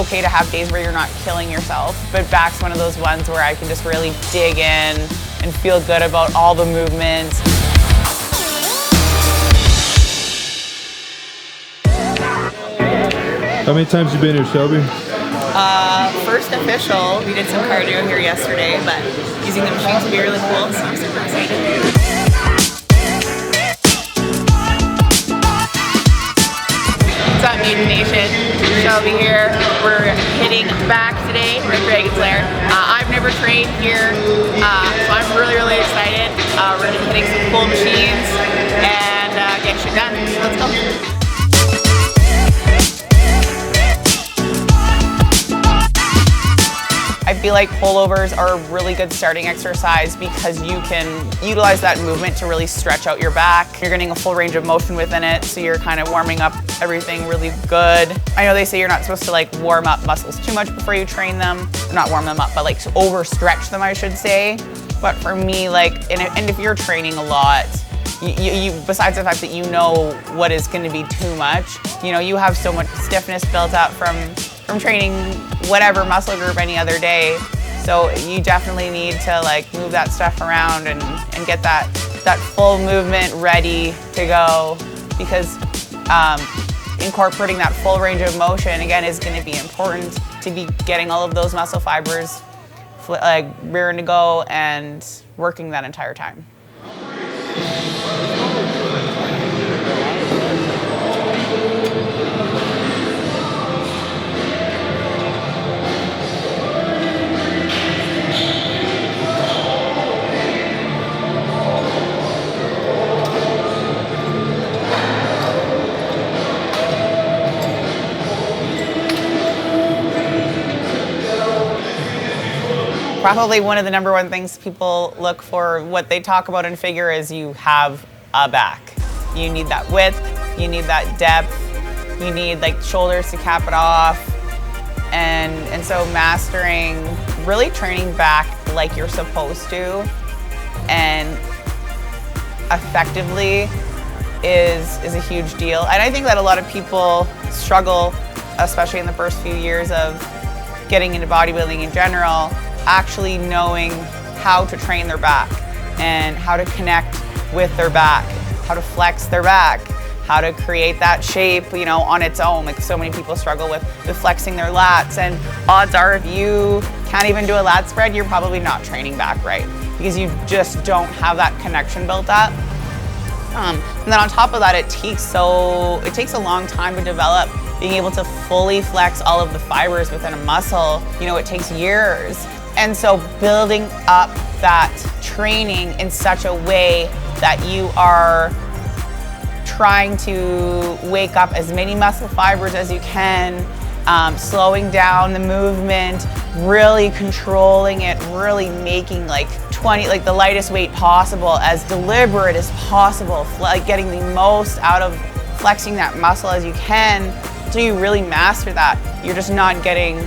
okay to have days where you're not killing yourself, but back's one of those ones where I can just really dig in and feel good about all the movements. How many times you been here, Shelby? First official. We did some cardio here yesterday, but using the machines will be really cool, so I'm super excited. What's up, Mutant Nation? Shelby here. We're hitting back today at Dragon's Lair. I've never trained here, so I'm really excited. We're going to be hitting some cool machines and get shit done. Let's go. I feel like pullovers are a really good starting exercise because you can utilize that movement to really stretch out your back. You're getting a full range of motion within it, so you're kind of warming up everything really good. I know they say you're not supposed to like warm up muscles too much before you train them. Not warm them up, but like overstretch them, I should say. But for me, like, and if you're training a lot, you besides the fact that you know what is going to be too much, you know, you have so much stiffness built up from training whatever muscle group any other day. So you definitely need to like move that stuff around and get that full movement ready to go, because incorporating that full range of motion again is going to be important to be getting all of those muscle fibers like rearing to go and working that entire time. Probably one of the number one things people look for, what they talk about in figure, is you have a back. You need that width, you need that depth, you need like shoulders to cap it off. And so mastering, really training back like you're supposed to and effectively is a huge deal. And I think that a lot of people struggle, especially in the first few years of getting into bodybuilding in general, actually knowing how to train their back and how to connect with their back, how to flex their back, how to create that shape, you know, on its own. Like so many people struggle with flexing their lats, and odds are if you can't even do a lat spread, you're probably not training back right because you just don't have that connection built up. And then on top of that, it takes a long time to develop being able to fully flex all of the fibers within a muscle. You know, it takes years. And so building up that training in such a way that you are trying to wake up as many muscle fibers as you can, slowing down the movement, really controlling it, really making like the lightest weight possible, as deliberate as possible, like getting the most out of flexing that muscle as you can. Until you really master that, you're just not getting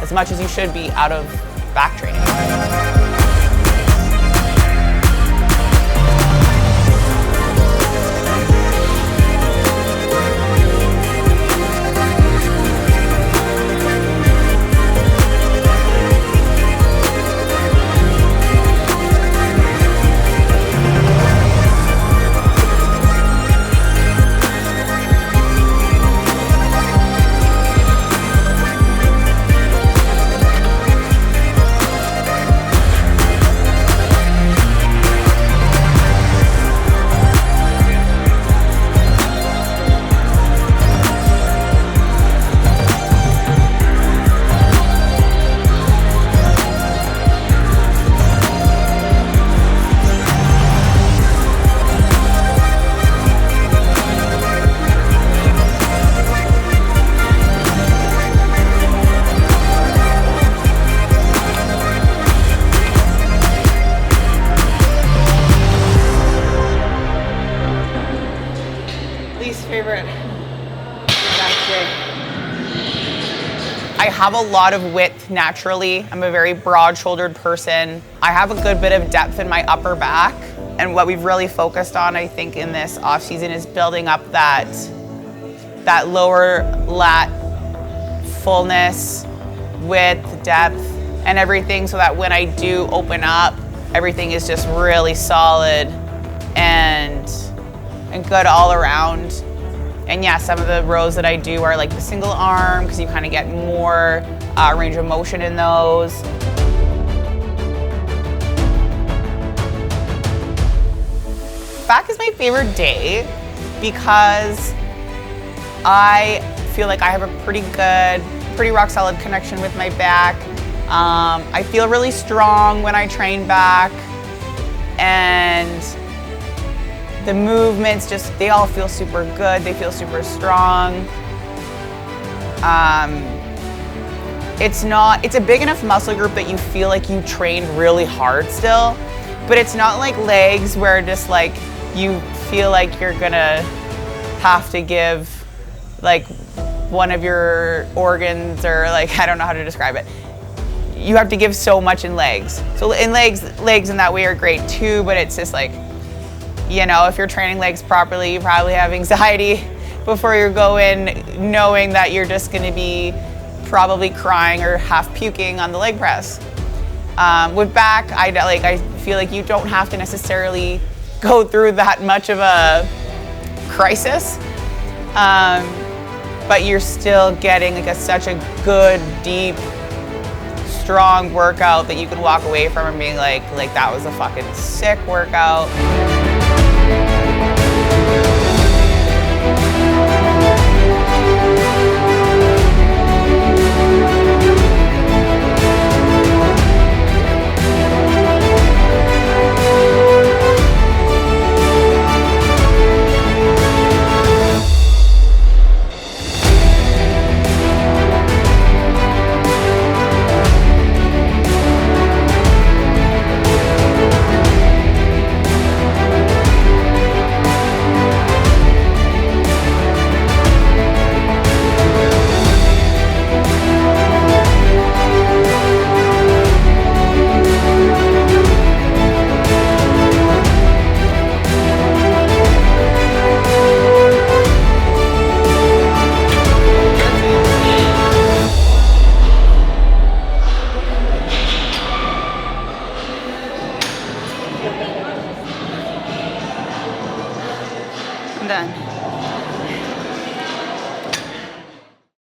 as much as you should be out of back training. I have a lot of width naturally. I'm a very broad-shouldered person. I have a good bit of depth in my upper back. And what we've really focused on, I think, in this off-season is building up that lower lat fullness, width, depth, and everything, so that when I do open up, everything is just really solid and good all around. And yeah, some of the rows that I do are like the single arm, because you kind of get more range of motion in those. Back is my favorite day because I feel like I have a pretty rock solid connection with my back. I feel really strong when I train back, and the movements they all feel super good. They feel super strong. It's a big enough muscle group that you feel like you trained really hard still, but it's not like legs where just like you feel like you're gonna have to give like one of your organs, or like, I don't know how to describe it. You have to give so much in legs. So in legs in that way are great too, but it's just like, you know, if you're training legs properly, you probably have anxiety before you go in, knowing that you're just gonna be probably crying or half puking on the leg press. With back, I feel like you don't have to necessarily go through that much of a crisis, but you're still getting like such a good, deep, strong workout that you can walk away from and being like that was a fucking sick workout.